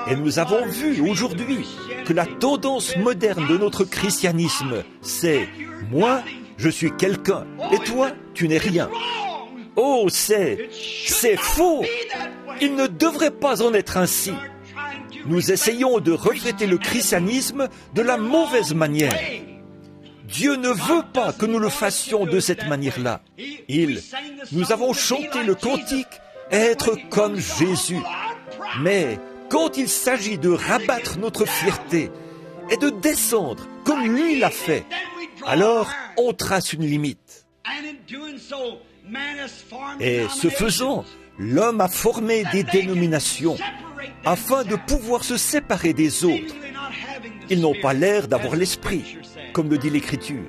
Et nous avons vu aujourd'hui que la tendance moderne de notre christianisme, c'est « moi, je suis quelqu'un, et toi, tu n'es rien ». Oh, c'est faux! Il ne devrait pas en être ainsi. Nous essayons de refléter le christianisme de la mauvaise manière. Dieu ne veut pas que nous le fassions de cette manière-là. Nous avons chanté le cantique « Être comme Jésus ». Mais quand il s'agit de rabattre notre fierté et de descendre comme lui l'a fait, alors on trace une limite. Et ce faisant, l'homme a formé des dénominations afin de pouvoir se séparer des autres. Ils n'ont pas l'air d'avoir l'esprit, comme le dit l'Écriture.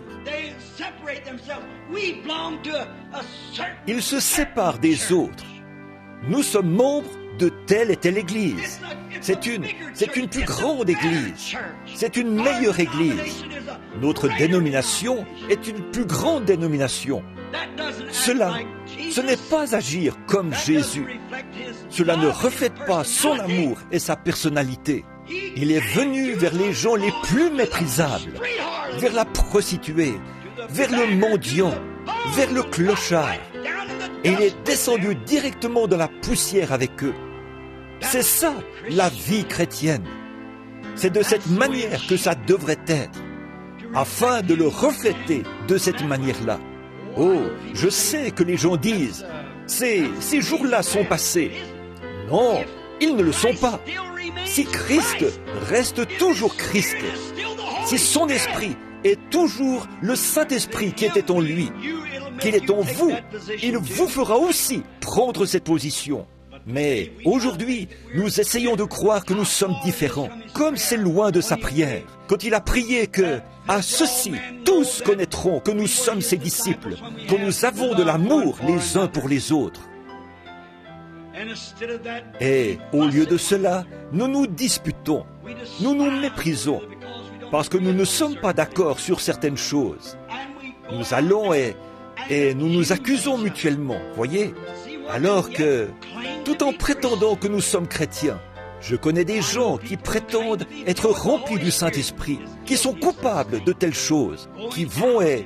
Ils se séparent des autres. Nous sommes membres de telle et telle église. C'est une plus grande église. C'est une meilleure église. Notre dénomination est une plus grande dénomination. Ce n'est pas agir comme Jésus. Cela ne reflète pas son amour et sa personnalité. Il est venu vers les gens les plus méprisables, vers la prostituée, vers le mendiant, vers le clochard. Et il est descendu directement dans la poussière avec eux. C'est ça, la vie chrétienne. C'est de cette manière que ça devrait être, afin de le refléter de cette manière-là. Oh, je sais que les gens disent, ces jours-là sont passés. Non, ils ne le sont pas. Si Christ reste toujours Christ, si son esprit est toujours le Saint-Esprit qui était en lui, qu'il est en vous, il vous fera aussi prendre cette position. Mais aujourd'hui, nous essayons de croire que nous sommes différents, comme c'est loin de sa prière. Quand il a prié que, à ceci, tous connaîtront que nous sommes ses disciples, que nous avons de l'amour les uns pour les autres. Et au lieu de cela, nous nous disputons, nous nous méprisons, parce que nous ne sommes pas d'accord sur certaines choses. Nous allons et nous nous accusons mutuellement, voyez, alors que, tout en prétendant que nous sommes chrétiens, je connais des gens qui prétendent être remplis du Saint-Esprit, qui sont coupables de telles choses, qui vont et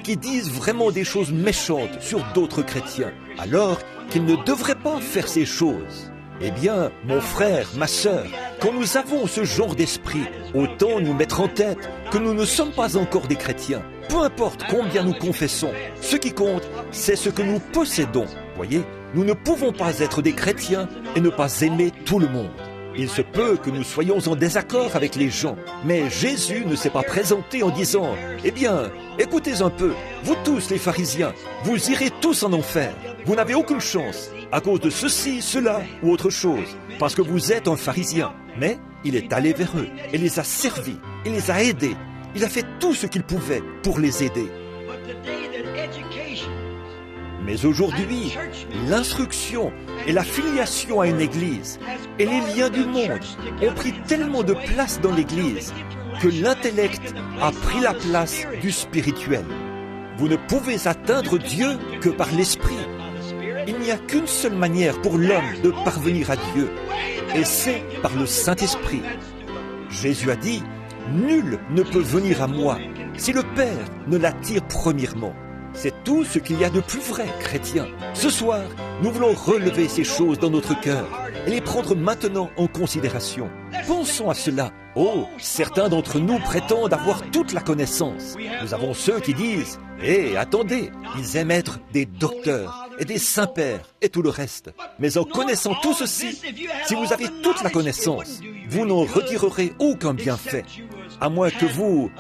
qui disent vraiment des choses méchantes sur d'autres chrétiens, alors qu'ils ne devraient pas faire ces choses. Eh bien, mon frère, ma sœur, quand nous avons ce genre d'esprit, autant nous mettre en tête que nous ne sommes pas encore des chrétiens. Peu importe combien nous confessons, ce qui compte, c'est ce que nous possédons. Voyez, nous ne pouvons pas être des chrétiens et ne pas aimer tout le monde. Il se peut que nous soyons en désaccord avec les gens, mais Jésus ne s'est pas présenté en disant « Eh bien, écoutez un peu, vous tous les pharisiens, vous irez tous en enfer. Vous n'avez aucune chance à cause de ceci, cela ou autre chose, parce que vous êtes un pharisien. » Mais il est allé vers eux et les a servis, il les a aidés, il a fait tout ce qu'il pouvait pour les aider. Mais aujourd'hui, l'instruction et la filiation à une église et les liens du monde ont pris tellement de place dans l'église que l'intellect a pris la place du spirituel. Vous ne pouvez atteindre Dieu que par l'esprit. Il n'y a qu'une seule manière pour l'homme de parvenir à Dieu, et c'est par le Saint-Esprit. Jésus a dit, « Nul ne peut venir à moi si le Père ne l'attire premièrement. » C'est tout ce qu'il y a de plus vrai, chrétien. Ce soir, nous voulons relever ces choses dans notre cœur et les prendre maintenant en considération. Pensons à cela. Oh, certains d'entre nous prétendent avoir toute la connaissance. Nous avons ceux qui disent « Hé, attendez, ils aiment être des docteurs et des saints-pères et tout le reste. » Mais en connaissant tout ceci, si vous avez toute la connaissance, vous n'en retirerez aucun bienfait, à moins que vous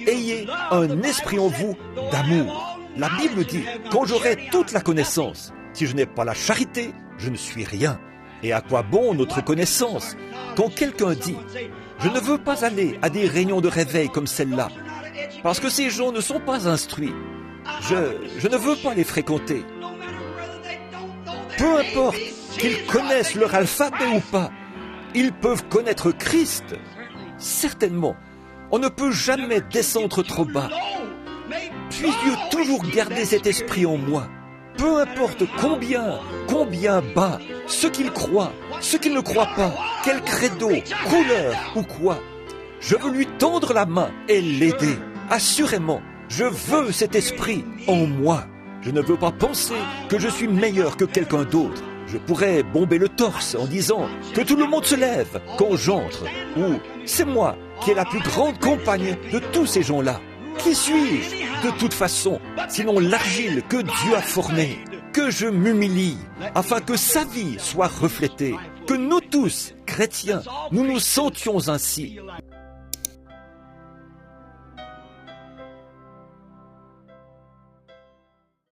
ayez un esprit en vous d'amour. La Bible dit « Quand j'aurai toute la connaissance, si je n'ai pas la charité, je ne suis rien. » Et à quoi bon notre connaissance quand quelqu'un dit « Je ne veux pas aller à des réunions de réveil comme celle-là, parce que ces gens ne sont pas instruits. Je ne veux pas les fréquenter. » Peu importe qu'ils connaissent leur alphabet ou pas, ils peuvent connaître Christ. Certainement, on ne peut jamais descendre trop bas. Puisse Dieu toujours garder cet esprit en moi. peu importe combien bas, ce qu'il croit, ce qu'il ne croit pas, quel credo, couleur ou quoi. Je veux lui tendre la main et l'aider. Assurément, je veux cet esprit en moi. Je ne veux pas penser que je suis meilleur que quelqu'un d'autre. Je pourrais bomber le torse en disant que tout le monde se lève quand j'entre, ou c'est moi qui ai la plus grande compagne de tous ces gens-là. Qui suis-je de toute façon, sinon l'argile que Dieu a formée? Que je m'humilie afin que sa vie soit reflétée, que nous tous, chrétiens, nous nous sentions ainsi.